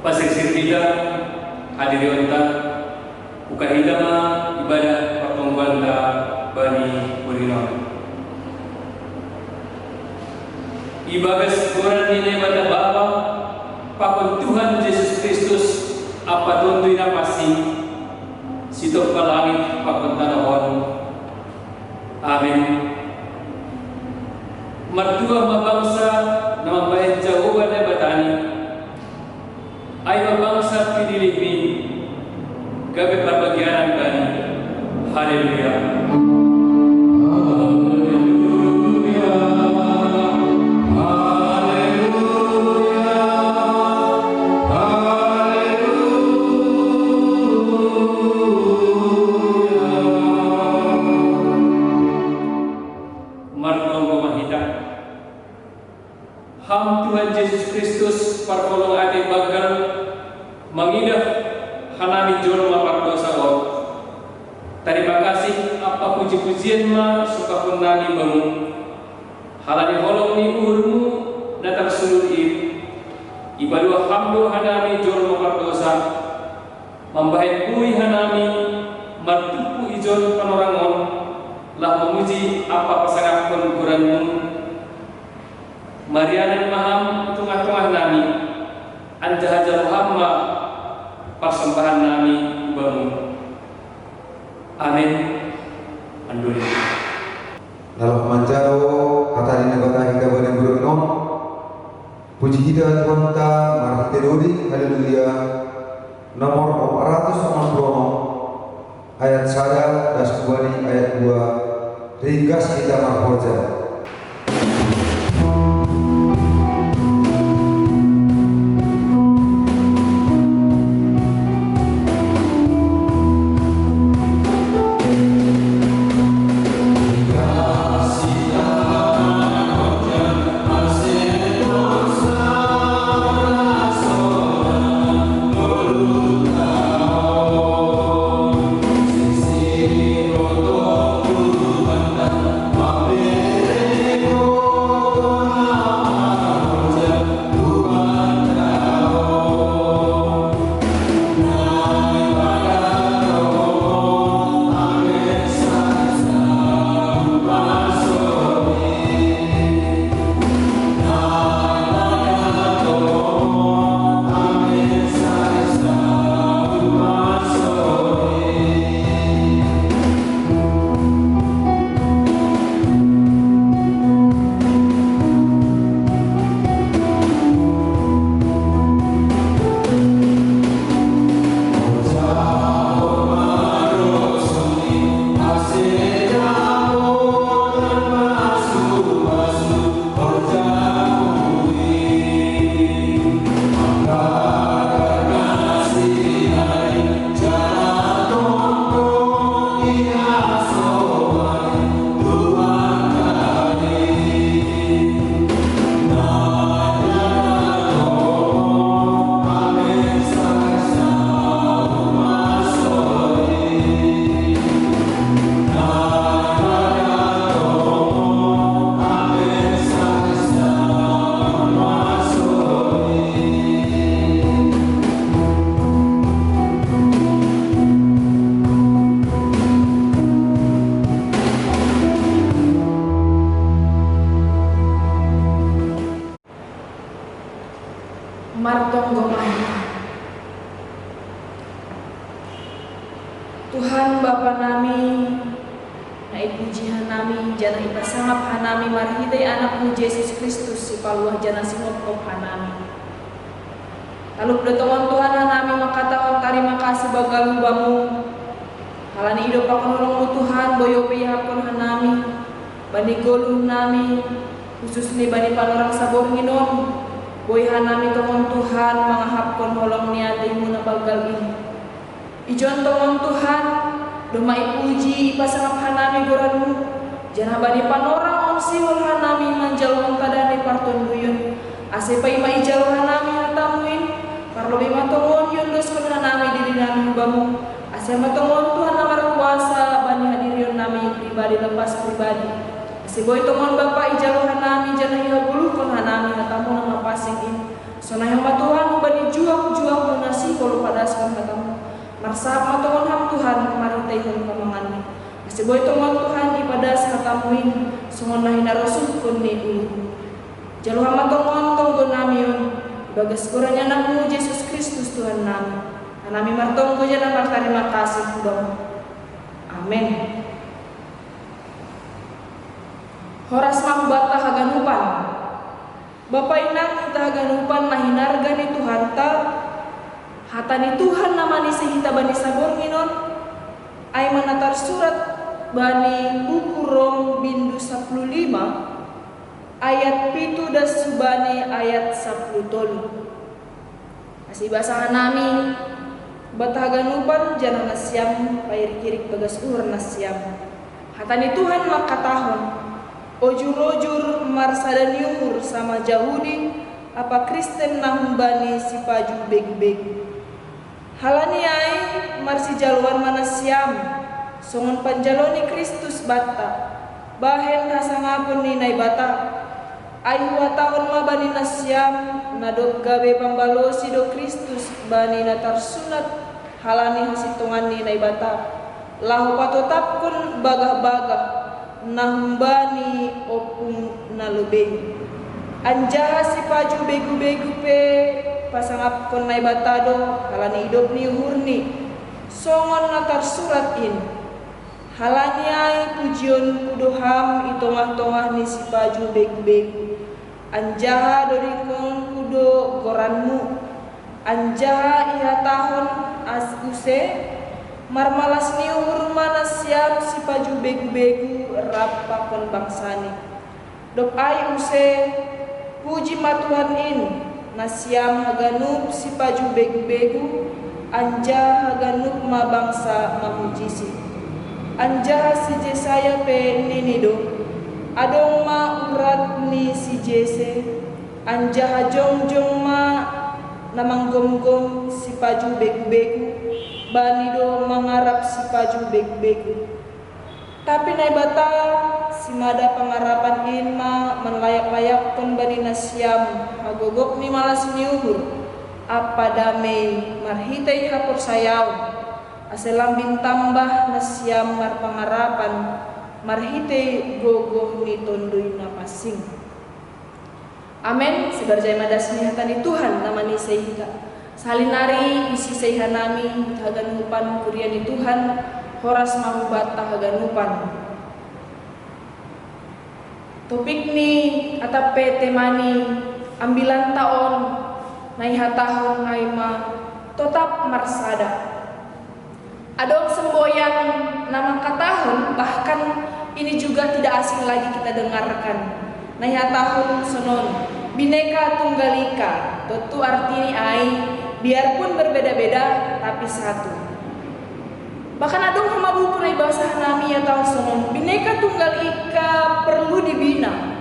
Pasir kita hadiri onta buka hidama ibadah pertemuan ta bani Purino. Ibagas koran nilai mata Bapa pakon Tuhan Yesus Kristus apa tuntuin apa sih sitok ke langit pakon tanahon. Amin. Mertua mabangsa nama baik jauh ada batani ay mabangsa pinilipin gabi perbagianan bani. Haleluya. Ham Tuhan Yesus Kristus parkolong ate bagal mengidah hanami jolma pardosa or. Terima kasih apa puji-pujian ma suka punani bangun. Halani holong ni urmu datang sulur ibadu hamdo hanami jolma pardosa. Membahit bui hanami martupu ijon panorangon lah memuji apa pasangan kuranmu. Marianan maham tengah-tengah nami anjahajar hamma persembahan nami bangun. Amin. Anduri. Dalam manjaro kata di negara kita boleh berenung. Puji kita Tuhan ta marhati dodi. Haleluya. Nomor 460 ayat 1 das kubani ayat 2 ringkas kita marhoja. Tuhan Bapa nami, na ipujihan nami, jana ipasangap hanami marhiday anakmu Yesus Kristus ipaluah jana sinopkop hanami. Lalu berdoa Tuhan hanami makatawan terima kasih bagal hubamu. Halani hidup pakonolongmu Tuhan boyo pihakon hanami, bani golun nami, khusus ni bani panorang sabor nginon. Boy hanami tomon Tuhan mangahapkon holong niatimu na bagal ini. Ijon tomon Tuhan, doma ipuji ipasangap hanami goranmu. Janah bani panorang onsi wal hanami manjalon tadani parton buyun. Ase pa ima ijalo hanami hatamuin. Parlo bima tomon yundos kun hanami diri nami bamu. Ase matomon Tuhan namar kuasa bani hadirion nami pribadi lepas pribadi. Ase boy tomon Bapa ijalo hanami janah iha bulu kun hanami hatamu nama pasing in. Sonayang matuhan bani juang munasi kalau pada asal katamu. Marsap matuhan ham Tuhan kemarin tayhon kamangan. Kasi boy tongon Tuhan ipada sakatamuin sungon na hinarosuh kun ni ulu. Jalo ham matongon tonggo namion bagas kurangnya anakmu Yesus Kristus Tuhan nami. Nami martonggo jana terima kasih Bapa. Amin. Horas mahbata haganupan. Bapak inang kita haganupan mahinarga ni Tuhan ta. Hata ni Tuhan namani sehita bani sabor nginon. Ay manatar surat bani buku Rom bindu 15 ayat pitu das subani ayat 10 tolu. Masih basangan nami batahaganupan jangan nasyam pair kirik bagas nasyam. Hata ni Tuhan makatahon ojur-ojur marsadan yumur sama Yahudi apa Kristen nahumbani si paju beg-beg. Halani ay marsi jaluan manasyam songon panjaloni Kristus bata bahen rasa ngapun ni nay bata ay huatahon mabani nasyam nadok gabe pambalosi do Kristus bani natar sunat halani hasitungan ni nay bata lahu patotap kun bagah-bagah nahumbani opung nalubeng anjaha si paju begu-begu pe pasangap kon nay batado halani hidup ni hurni songon natar surat in halani ay pujion kudoham itongah-tongah ni si paju begu-begu anjaha dorikon kudo goranmu anjaha ihatahon asuse marmalas ni urmana siap si paju begu-begu rapakon bangsani dok ay use puji matuhan in nasiam haganub si paju begu-begu anja haganub ma bangsa mamujisi anja si Jesaya pe ninido adong ma urat ni si Jese anja hajong-jong ma namanggom-gom si paju begu-begu banido mangarap si paju beg-beg. Tapi nay bata si mada pangarapan inma menlayak-layak kon bani nasyam agogok ni malas ni uhur apa damai marhitai hapur sayaw aselam bintambah nasyam mar pangarapan marhitai gogoh ni tondoy na pasing. Amen. Sebarjay madas ni hatani Tuhan namani sehita. Salinari isi sehanami haganupan kuriani Tuhan horas mahubat haganupan. Topik ni atape temani ambilan taon naihatahon naima tetap marsada. Adong semboyan nama katahon bahkan ini juga tidak asing lagi kita dengarkan. Naihatahon sonon bineka tunggal ika. Tentu artinya ai biarpun berbeda-beda tapi satu. Bahkan adong hamabu punai bahasa nami atau songon bineka tunggal ika perlu dibina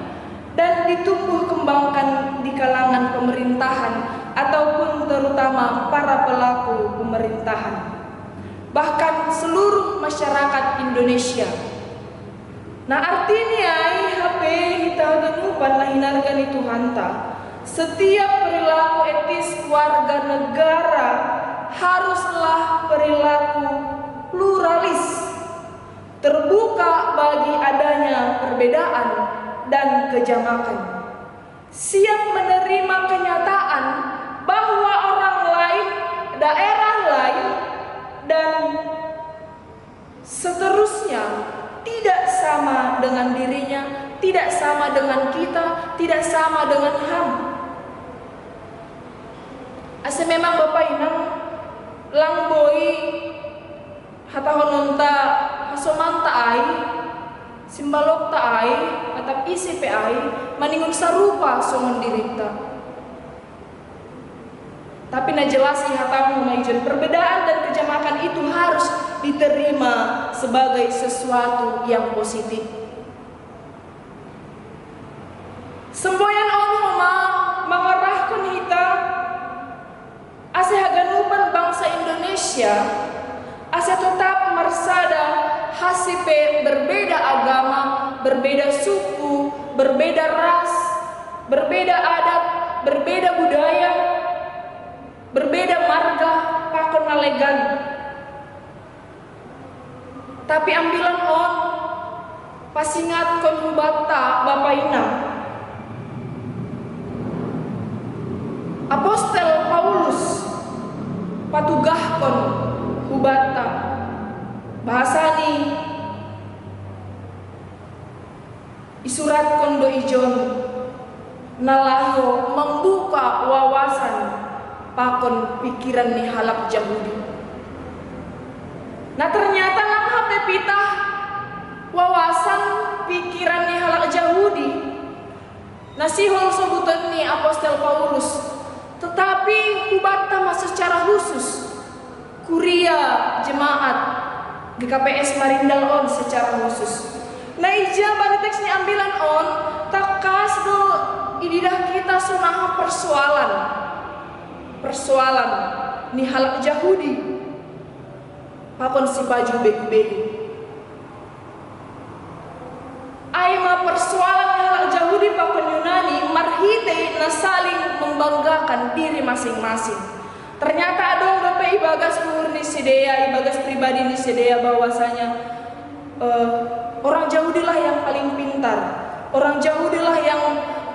dan ditumbuh kembangkan di kalangan pemerintahan ataupun terutama para pelaku pemerintahan bahkan seluruh masyarakat Indonesia. Nah artinya ai HP kita genupan lahinargan itu hanta. Setiap perilaku etis warga negara haruslah perilaku pluralis, terbuka bagi adanya perbedaan dan kejamakan, siap menerima kenyataan bahwa orang lain, daerah lain, dan seterusnya tidak sama dengan dirinya, tidak sama dengan kita, tidak sama dengan HAM. Asa memang Bapak inang langboi hatahononta hasomanta ai simbalok ta ai atap isi pe ai maningon sarupa songon dirita. Tapi na jelas ihatamu maijen perbedaan dan kejamakan itu harus diterima sebagai sesuatu yang positif. Semboyan onhoma mengarahkan kita ase haganupan bangsa Indonesia ase tetap marsada hasipe berbeda agama, berbeda suku, berbeda ras, berbeda adat, berbeda budaya, berbeda marga, pakon nalegan. Tapi ambilan on pasingat kon hubata Bapak Ina. Apostel Paulus patugahkon hubata bahasani isurat kondo ijon nalaho membuka wawasan pakon pikiran ni halap Yahudi. Nah ternyata nang HP pitah wawasan pikiran ni halap Yahudi. Nasihol sebutan ni Apostel Paulus. Tetapi hubata secara khusus kuria jemaat GKPS Marindal on secara khusus. Nah ija bani teks ni ambilan on takas do ididah kita sunah persoalan ni halak Yahudi pakon si baju begu-begu. Aima persoalan ni halak Yahudi pakon Yunani marhite na saling membanggakan diri masing-masing. Ternyata ada beberapa ibagas luhur ni sedea, ibagas pribadi ni sedea bahwasanya orang Yahudi lah yang paling pintar, orang Yahudi lah yang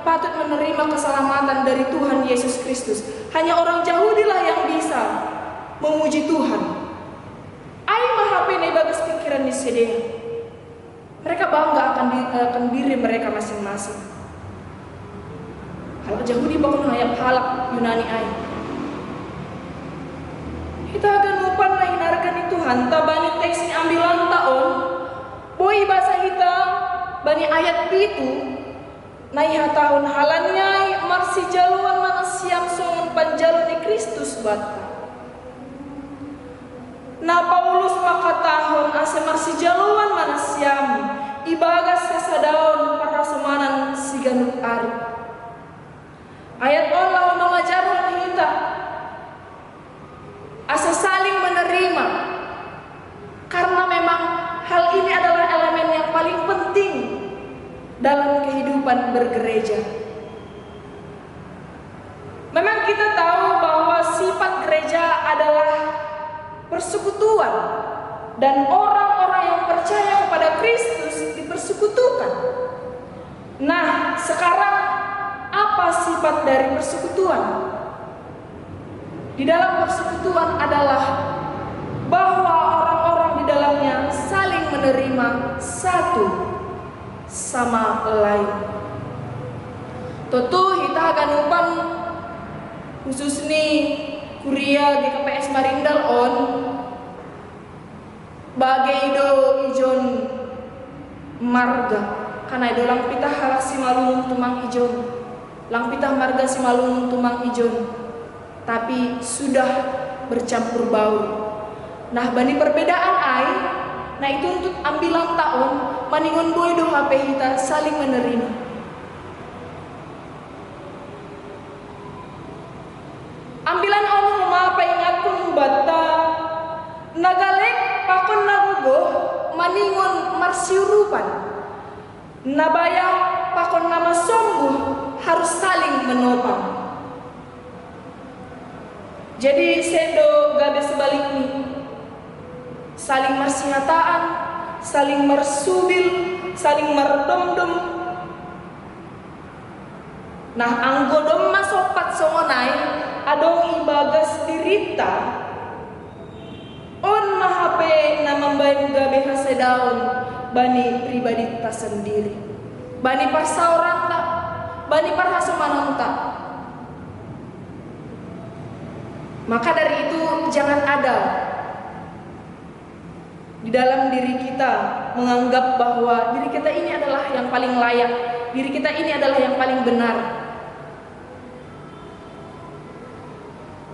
patut menerima keselamatan dari Tuhan Yesus Kristus. Hanya orang Yahudi lah yang bisa memuji Tuhan. Ai mahape ni bagus pikiran di sedea. Mereka bangga akan diri mereka masing-masing. Halak Yahudi bakal hayap halak Yunani ai. Kita akan lupa na hinarkan itu hanta bani teks ni ambilan taon. Boy bahasa kita bani ayat itu naiha tahun halannya marsi jaluan mana siam songon panjalani Kristus bata. Na Paulus maka tahun ase marsi jaluan mana siam ibagas sasadaon para semanan siganut ari. Ayat on lawan mengajarkan kita asa saling menerima karena memang hal ini adalah elemen yang paling penting dalam kehidupan bergereja. Memang kita tahu bahwa sifat gereja adalah persekutuan dan orang-orang yang percaya kepada Kristus dipersekutukan. Nah, sekarang apa sifat dari persekutuan? Di dalam persekutuan adalah bahwa orang-orang di dalamnya saling menerima satu sama lain. Tentu kita akan umpan khusus nih kuria GKPS Marindal on bagai ido ijon marga karena ido lang pitah halak si malung tumang ijon lang pitah marga si malung tumang ijon tapi sudah bercampur baur. Nah bani perbedaan ai nah itu untuk ambilan tahun maningon boy do HP kita saling menerima. Ambilan on huma paingatku bata nagalek pakon nagugo maningon marsiurupan nabaya pakon nama sombuh harus saling menopang. Jadi sendo gabe sebalik nih saling marsingataan, saling mersubil, saling merdomdom. Nah anggodom masopat songonai adong ibagas dirita on mahape na membayang gabe hasedaon bani pribadi ta sendiri, bani parsauran ta, bani parhasamanan ta. Maka dari itu jangan ada di dalam diri kita menganggap bahwa diri kita ini adalah yang paling layak, diri kita ini adalah yang paling benar.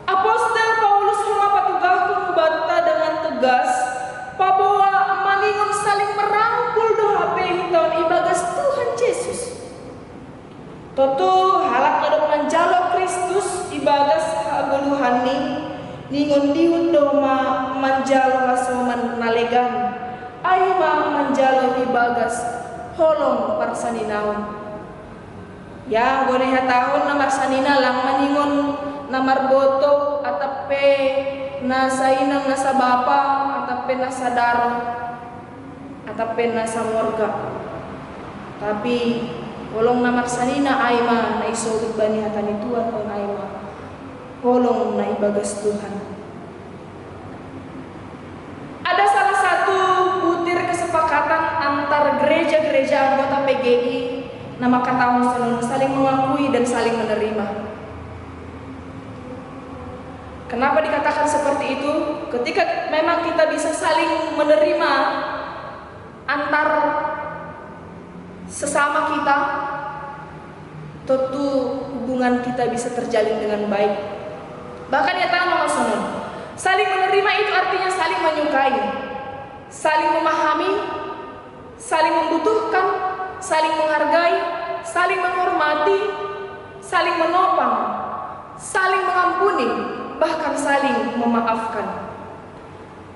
Apostel Paulus mengapatugahku bata dengan tegas bahwa maningon saling merangkul doa pehiton ibagas Tuhan Yesus. Toto halak ladok manjalo Kristus ibagas hagoluhani ningon diun doma manjalo hasoman nalegan aima manjalo ibagas holong parsaninaon. Ya goneha tahun namar sanina lang maningon namar boto atape nasa inang nasa bapa atape nasa daro atape nasa morga. Tapi holong namar sanina aima na isobut bani hatani Tuhan on aima. Holong na ibagas Tuhan. Ada salah satu butir kesepakatan antar gereja-gereja anggota PGI nama katahun saling mengakui dan saling menerima. Kenapa dikatakan seperti itu? Ketika memang kita bisa saling menerima antar sesama kita, tentu hubungan kita bisa terjalin dengan baik. Bahkan ya Mama Sonon, saling menerima itu artinya saling menyukai, saling memahami, saling membutuhkan, saling menghargai, saling menghormati, saling menopang, saling mengampuni, bahkan saling memaafkan.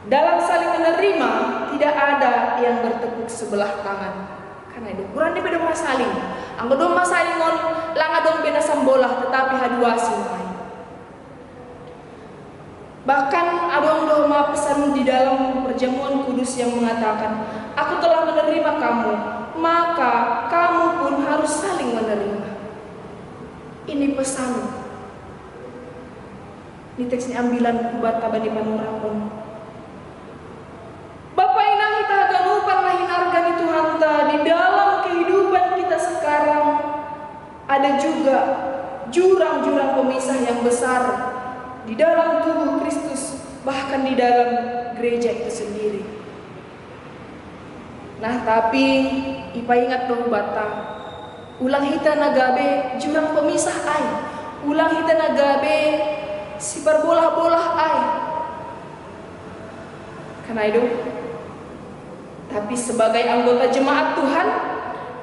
Dalam saling menerima tidak ada yang bertepuk sebelah tangan. Karena itu kurang beda masaling. Anggo dong masaling on langa dong bena sambolah tetapi haduasi lain. Bahkan adong doma pesan di dalam perjamuan kudus yang mengatakan, aku telah menerima kamu, maka kamu pun harus saling menerima. Ini pesan. Ini teksnya ambilan kubat tabani panurakon. Bapak inang kita ganupan lahin argani Tuhan ta di dalam kehidupan kita sekarang ada juga jurang-jurang pemisah yang besar di dalam tubuh Kristus, bahkan di dalam gereja itu sendiri. Nah, tapi ipa ingat dong bata, ulang hita nagabe jurang pemisah ay, ulang hita nagabe si berbolah-bolah ay. Karena itu, tapi sebagai anggota jemaat Tuhan,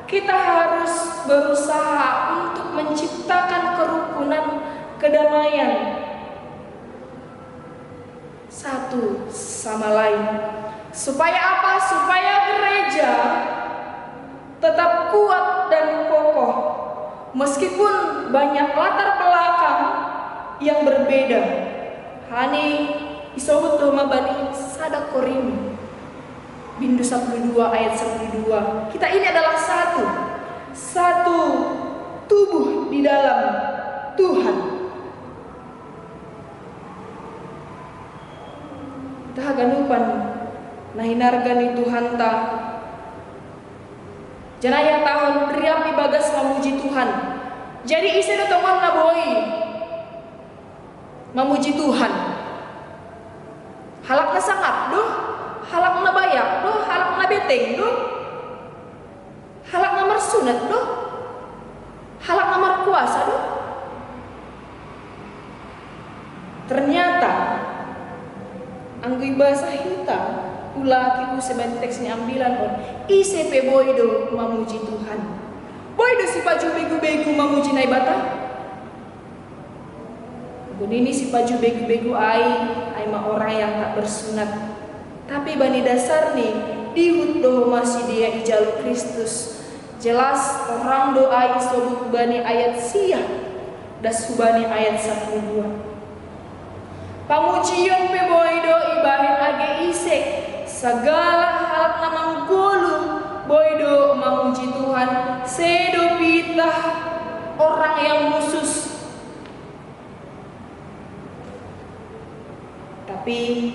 kita harus berusaha untuk menciptakan kerukunan, kedamaian satu sama lain. Supaya apa? Supaya gereja tetap kuat dan kokoh meskipun banyak latar belakang yang berbeda. Hani isobut doma bani sadak korim Bindu 12 ayat 12. Kita ini adalah satu tubuh di dalam Tuhan. Kita haganupan nah hinargani Tuhan ta. Janaya tahun riam ibagas memuji Tuhan. Jadi isi dotongan na boy memuji Tuhan. Halak na sangap doh, halak na bayak doh, halak na beteng doh, halak na marsunat doh, halak na markuasa doh. Ternyata anggoy bahasa hita ulaki sebentar teksnya ambilan on ICP boydo memuji Tuhan. Boydo si baju begu-begu memuji naibata. Ini si baju begu-begu ai mah orang yang tak bersunat. Tapi bani dasar nih dihut doh masih dia ijalu Kristus. Jelas orang doa isobut bani ayat siang das subani ayat 12. Pamujian pe boydo ibahin age isek segala hal namang golu boydo memuji Tuhan sedo pitah orang yang khusus. Tapi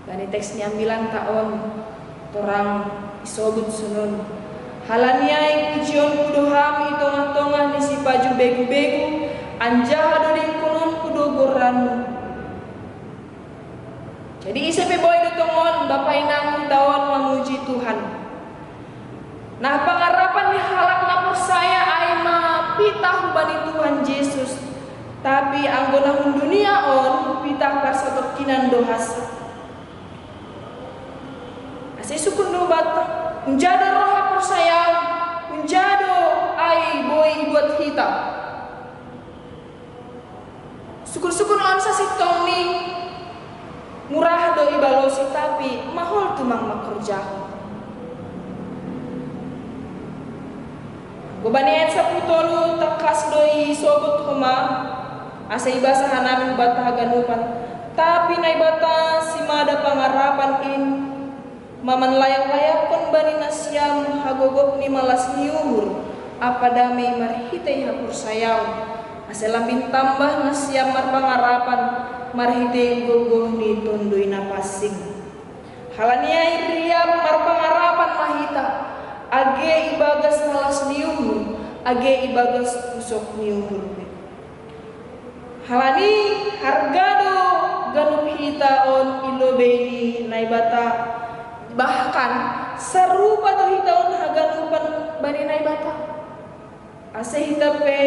bani teksnya bilang taon orang isobut sunun halaniai pujian kudohami tongah-tongah di si baju begu-begu anjah do kunon kudo goran. Jadi ICP boy dotongon bapak inang tawon memuji Tuhan. Nah pengarapan di halak na persaya aima pitah bani Tuhan Yesus. Tapi anggona dunia on pitah parsatot kinan dohas. Asih sukun do bata menjadi roh persaya menjadi ai boy buat hita. Syukur-syukur on sasitong ni murah do ibalosi tapi mahal tumang makerja. Bubani ayat 10 takas doi sobut homa asa ibasa hanami bata ganupan tapi nai bata simada pangarapan in maman layak-layak pun bani nasyam hagogok ni malas niuhur apa damai marhitay hapur sayaw asa lambing tambah nasyam mar pangarapan marhitay gogoh ni tundoy na pasing halaniay riyam mar pangarapan mahita age ibagas malas niuhur age ibagas pusok niuhur halani hargado ganup hitaon ilobeni naibata bahkan serupa to hitaon haganupan bani naibata ase hitape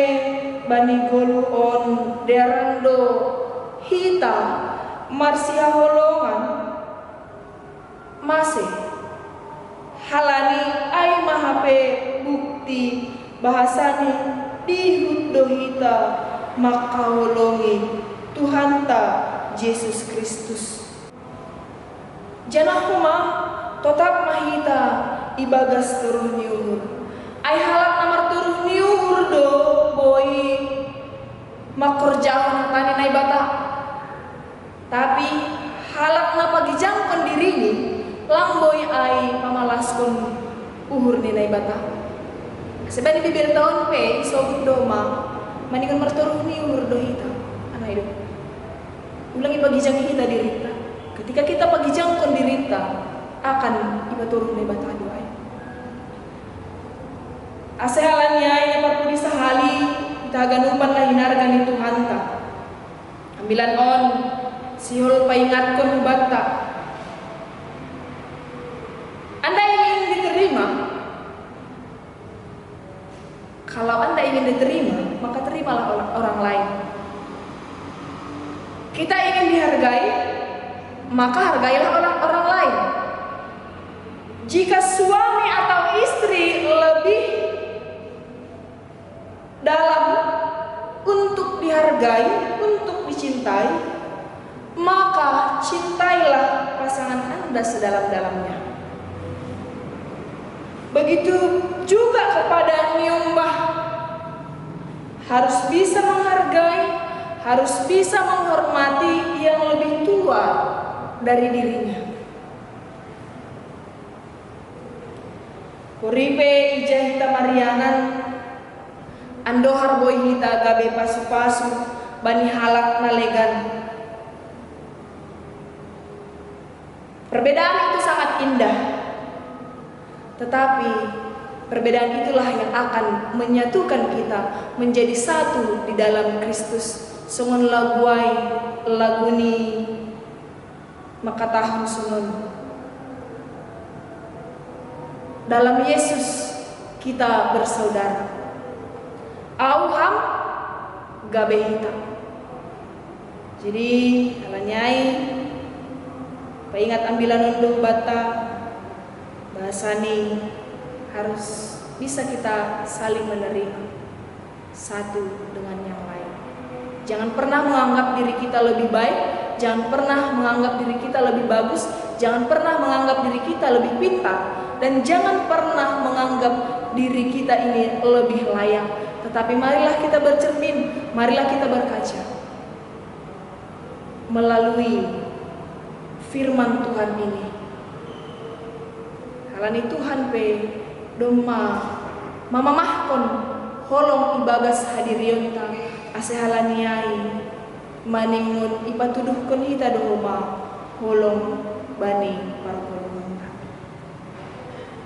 bani goluon derando hita marsia holongan masih halani ay mahape bukti bahasani dihut dohita makaholongi Tuhan ta Yesus Kristus janahuma tetap mahita ibagas turuh niuhur ay halak namar turuh niuhur do boy makorjaan tani naibata tapi halak napagijangkon dirini lamboy ay pamalaskon uhur ni naibata sebab bibir tahun pe sobut doma maningan marturuh ni uhur dohita anay do ulangi pagijang kita dirita ketika kita pagijangkon dirita akan ibaturun naibata doay asehalannya ay napapudi sahali itaganupan na hinarga ni Tuhan ta ambilan on sihol paingatkon bata Anda ingin diterima. Kalau Anda ingin diterima, maka terimalah orang lain. Kita ingin dihargai, maka hargailah orang lain. Jika suami atau istri lebih dalam untuk dihargai, untuk dicintai, maka cintailah pasangan Anda sedalam-dalamnya. Begitu juga kepada nyumbah, harus bisa menghargai, harus bisa menghormati yang lebih tua dari dirinya. Kuripe ijah hita marianan, ando harboy hita gabe pasu-pasu, bani halak nalegan. Perbedaan itu sangat indah. Tetapi perbedaan itulah yang akan menyatukan kita menjadi satu di dalam Kristus. Sungun laguai laguni makatahu sungun. Dalam Yesus kita bersaudara. Auham gabehita. Jadi halanyai paingat ambilan unduh bata bahasani harus bisa kita saling menerima satu dengan yang lain. Jangan pernah menganggap diri kita lebih baik, jangan pernah menganggap diri kita lebih bagus, jangan pernah menganggap diri kita lebih pintar, dan jangan pernah menganggap diri kita ini lebih layak. Tetapi marilah kita bercermin, marilah kita berkaca melalui firman Tuhan ini. Halani Tuhan pe doma mamamahkon holong ibagas hadirionta ase halaniai maningun ipatuduhkon hita doma holong bani parkolonta.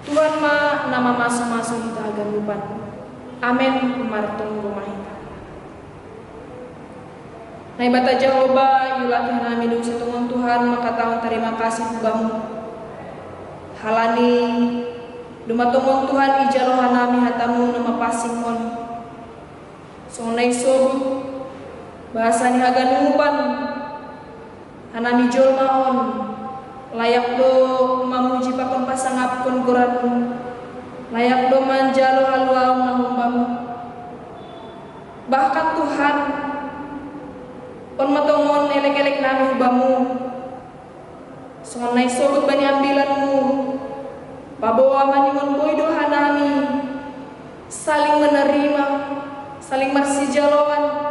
Tuhan ma nama maso-maso hita aganupan. Amen martong rumahita. Naibata jahoba yulatih nami dong setungong Tuhan maka tahun terima kasih bamu. Halani dumatungong Tuhan ijalohan nami hatamu nama pasing mon. Sonai sobut bahasa ni haganupan hanami jolmaon layak do mamuji pakon pasangapkon goranmu layak do manjalo haluaw nahumbamu. Bahkan Tuhan on matongon elek-elek nami hubamu sonai sobut bani ambilanmu pabawa maningon boy dohanami saling menerima, saling marsijaluan,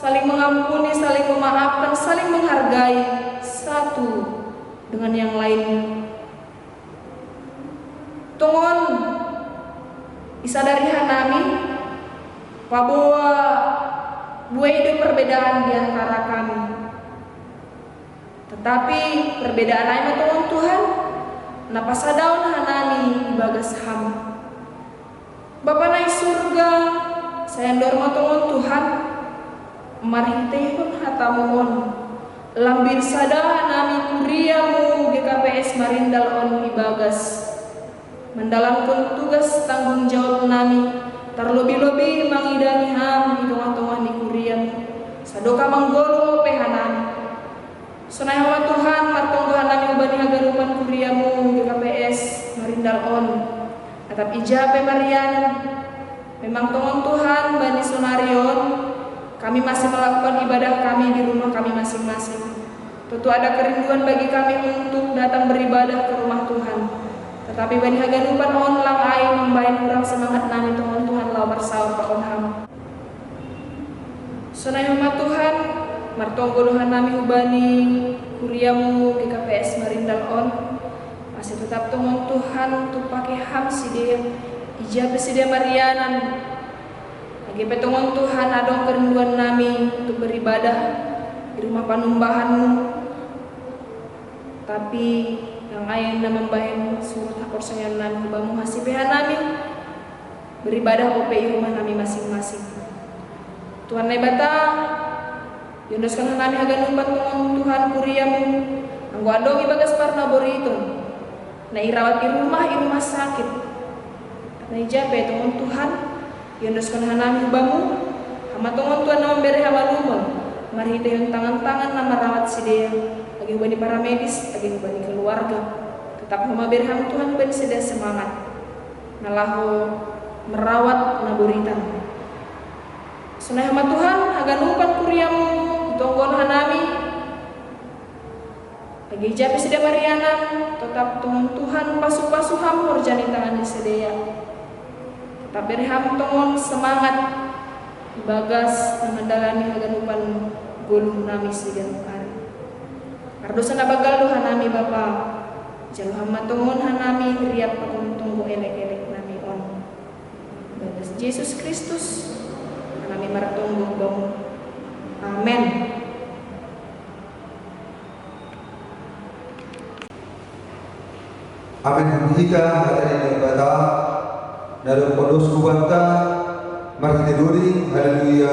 saling mengampuni, saling memaafkan, saling menghargai satu dengan yang lainnya. Tungon isadari hanami bahwa buai perbedaan di antara kami. Tetapi perbedaan lain tungon Tuhan napa sadaun hanami ibagas ham. Bapa naik surga, saya dorong tungon Tuhan marhite pun hatamuon lambir sada nami kuriamu GKPS Marindal on ibagas mendalamkan tugas tanggung jawab nami terlebih-lebih mangidani ham hitung-hitungan di kuriamu sadoka manggolo pehanami sunai hawa Tuhan martong Tuhan nami ubani hagarupan kuriamu GKPS Marindal on atap ijabe Mariana memang tongon Tuhan bani sunarion kami masih melakukan ibadah kami di rumah kami masing-masing. Tentu ada kerinduan bagi kami untuk datang beribadah ke rumah Tuhan. Tetapi bani haganupan on lang ai membain kurang semangat nami tongon Tuhan lau bersawar pakon ham. Sunai hama Tuhan, martonggolohan nami ubani kuriamu GKPS Marindal on masih tetap tongon Tuhan untuk pakai ham sidia ijab sidia Marianan. Lagi petongon Tuhan adong kerinduan nami untuk beribadah di rumah panumbahanmu. Tapi yang ayah membahin surat hakorsangan nami bamu hasibehan nami beribadah OPI rumah nami masing-masing. Tuhan nebata yondoskan nami hagan umpat Tuhan kuriamu anggo adong ibagas parna boriton na irawat di rumah sakit na ijabe tongon Tuhan yondoskan hanami bamu hama tongon Tuhan nama bere hama lumon marhide yung tangan-tangan na marawat si dia lagi ubani para medis lagi ubani keluarga tetap hama bere hama Tuhan ubani si dia semangat nalahu merawat naburitan sunai hama Tuhan haganumpan kuriamu tonggon hanami lagi japi si dia Mariana tetap tongon Tuhan pasu-pasu hamur jani tangan di sedia tapi ham tongon semangat bagas mengendalani haganupan gulung nami sidan hari. Kardosa na bagal do hanami Bapa. Jalo hama tongon hanami riap pakon tunggu elek-elek nami on. Bagas Yesus Kristus hanami maratunggu bang. Amen. Amin. Hika hadirin ibadah dalam kodos kubanta marhiduri haleluya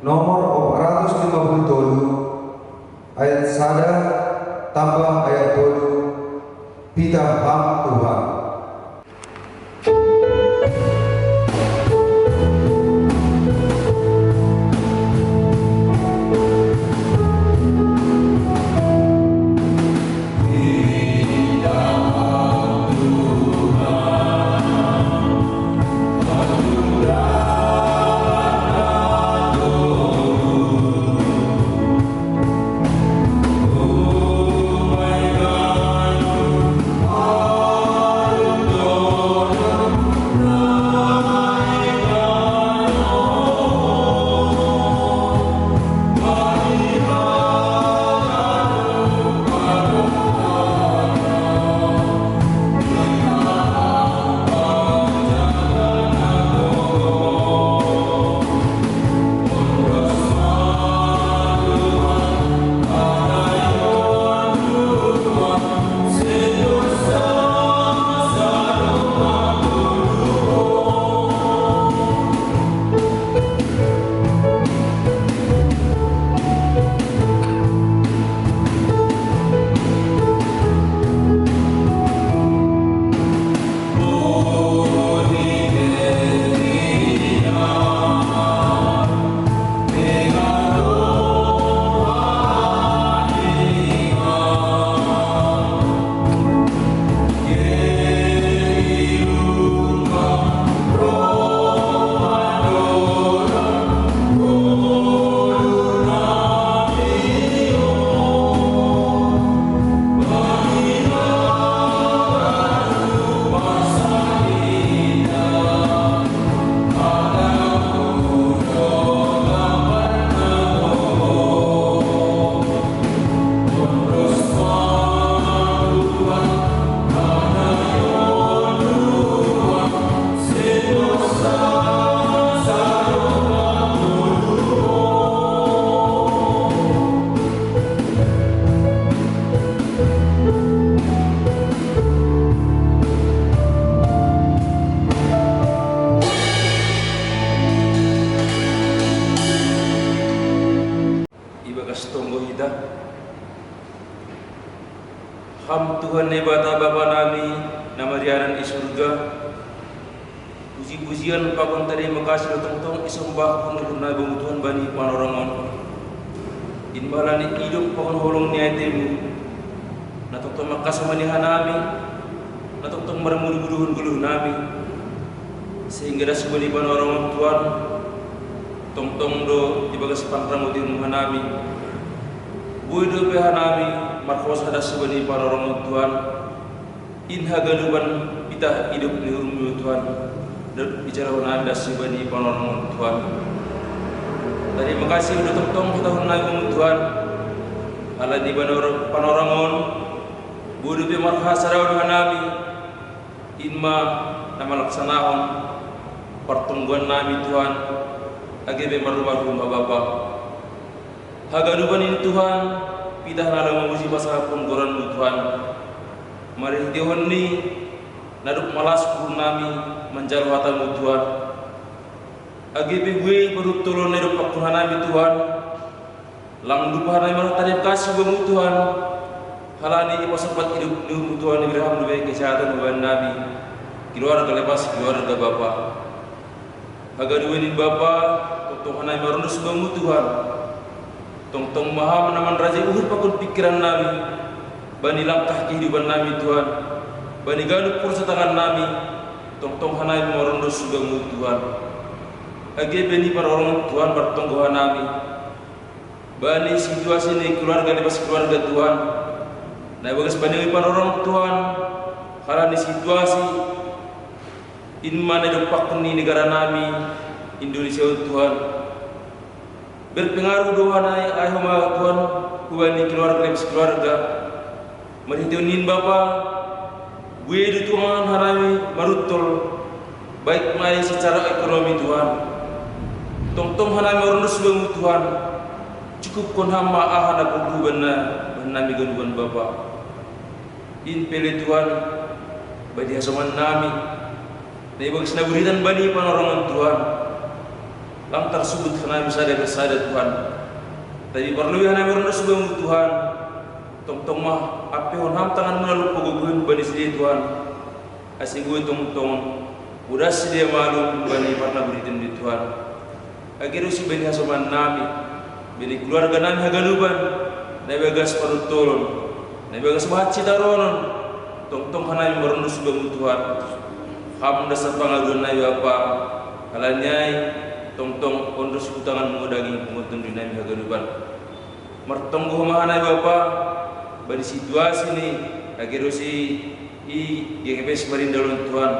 nomor 457 ayat sada tambah ayat 7 pita ham Tuhan. Oh Tuhan nebata Bapa nami nama rianan di surga. Puji-pujian pakon tadi makasih tong isembah pun nabi Tuhan bani panorangon. Inbalani hidup pakon holong niatemu. Na tong makasih manihan nami. Na tong marmulu-muluhun nami. Sehingga dah sebani panorangon Tuhan. Tong do ibagas pantramu di rumah nami. Bui do peha nami markos ada sebani panorangon Tuhan. Inha galuban kita hidup di rumah Tuhan. Dan bicara anda sebani panorangon Tuhan. Terima kasih udah tong tahun lagu Tuhan. Ala di panorangon. Bui do marha sarau nami. Inma nama laksanaon pertumbuhan nami Tuhan. Agebe marumah Bapa. Hagaduban ini Tuhan, pidah nala memuji pasal penggoran Tuhan. Mari Tuhan ni naduk malas nami menjalu hatamu Tuhan. Agebe gue berutulon naduk paktuhan nami Tuhan. Lang dupa nami marah tarif kasih bemu Tuhan. Halani ibu sempat hidup nuru Tuhan Ibrahim dubai kesehatan bukan Nabi. Keluarga lepas keluarga Bapa. Hagaduban ini Bapa. Tuhan nami marundus bemu Tuhan. Tong maha menaman raja uhur pakun pikiran nami. Bani langkah kehidupan nami Tuhan. Bani gaduh pursa tangan nami. Tong hanai marundus bemu Tuhan. Age bani para orang Tuhan bertonggohan nami. Bani situasi ni keluarga lepas keluarga Tuhan. Nah bagas bani para orang Tuhan. Karena situasi inman edopak ni negara nami Indonesia Tuhan. Berpengaruh doa naik ayah Tuhan kubani keluarga lepas keluarga. Mari tunin Bapa, gue di Tuhan harami marutul baik mai secara ekonomi Tuhan. Tong harami marundus bemu Tuhan. Cukup kon hamba ahana kudu benar nami gaduan Bapa. In pele Tuhan badi hasoman nami. Nei bagus naburitan bani panorangan Tuhan. Lang tersebut kena bisa bersada Tuhan. Tapi perlu yang kami rendah sebelum Tuhan. Tong mah api honam tangan melalui pogogun bani sedih Tuhan. Asing gue tong udah sedia malu bani pernah beritin di Tuhan. Akhirnya si bani hasoman nami, bani keluarga nami hagaluban. Nabi bagas parutolon, nabi bagas bahat citaronon. Tong hanami merendah sebelum Tuhan. Ham dasar pengaduan nabi apa? Kalanyai. Tong ondos utangan mengudangi pengutun di nami hagaluban. Mertonggo mahanai Bapa bari situasi ni akhirnya si GGPS marindalun Tuhan.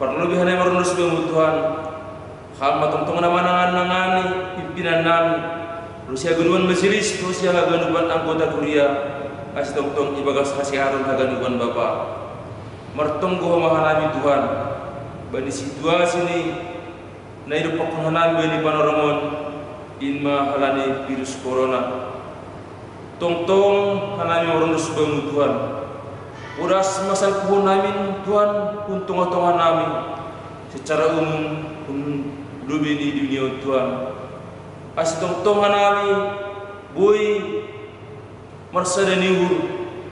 Perlu bihanai marundus bemu Tuhan. Hamba tong namanangan nangani pimpinan nami. Rusia gaduan majelis, Rusia hagaluban anggota kuliah. As tong ibagas hasiharun hagaluban Bapa. Mertonggo mahanai Tuhan. Bari situasi ni na hidup pakunghanan bani panorangon inma halani virus corona. Tong hanami marundus bemu Tuhan. Uras masal puhun namin Tuhan untung otongan nami secara umum lubi di dunia Tuhan. As tong hanami boy marsada niur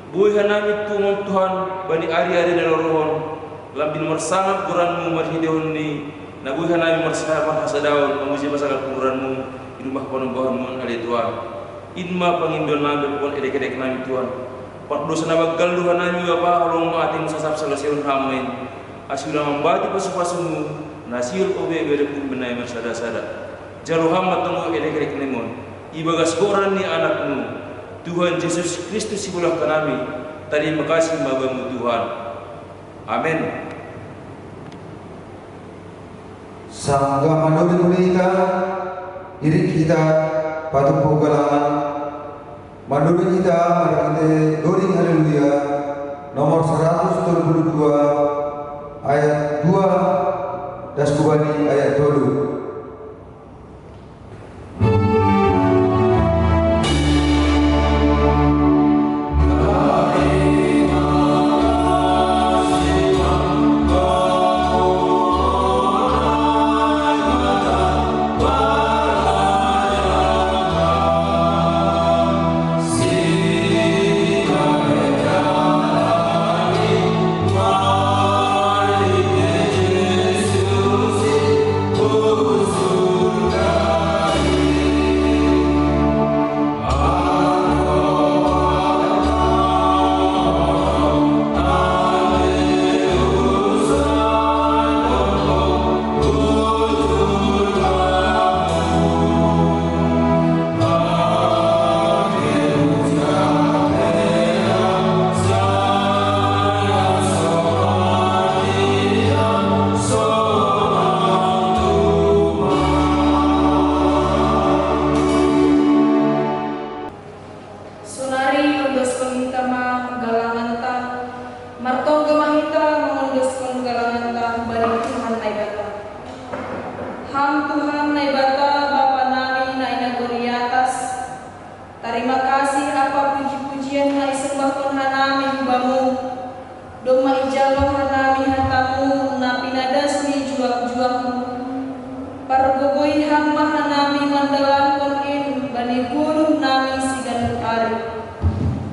boy hanami tungong Tuhan bani ari-ari dalorohon lambin marsangat kuranmu marhidehon ni nabuh hanami marsahaman hasadaun memuji masalah kuranmu di rumah panunggohanmu ali Tuhan. Inma pangindon nabi pun edek-edek nami Tuhan. Pardosa nabagal duhan nami Bapa holong maating sasap salaseun hamain. Asuna membati pasu-pasumu nasiul obe berepun benai marsada-sada. Jalo hamba tunggu edek-edek nemon. Ibagas koran ni anakmu. Tuhan Yesus Kristus sibulah kanami. Terima kasih mabamu Tuhan. Amin. Sangga manuri kita diri kita patut penggalangan manuri kita markite doring haleluya nomor 132 ayat 2 das kubani ayat 2. See Ham Tuhan na ibata Bapa nami na inaguri atas. Terima kasih apa puji-pujian na isembahkan hanami hubamu. Doma ijabah hanami hatamu na pinadasni juak-juakmu. Pargogoi hamba hanami mandalan in bani guru nami sigan ari.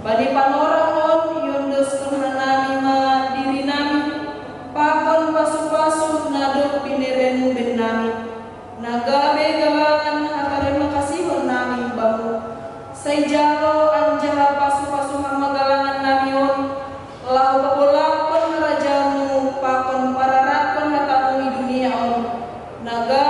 Bani panorang yundos hanami ma diri nami. Pakon pasu-pasu nadok pinirenu ben nami. Nagabe gawangan hatarema kasihon nami bamu. Saijalo anjaha pasu-pasu hama gawangan nami on. Lau papolakon rajamu pakon pararakon hatamu di dunia on. Naga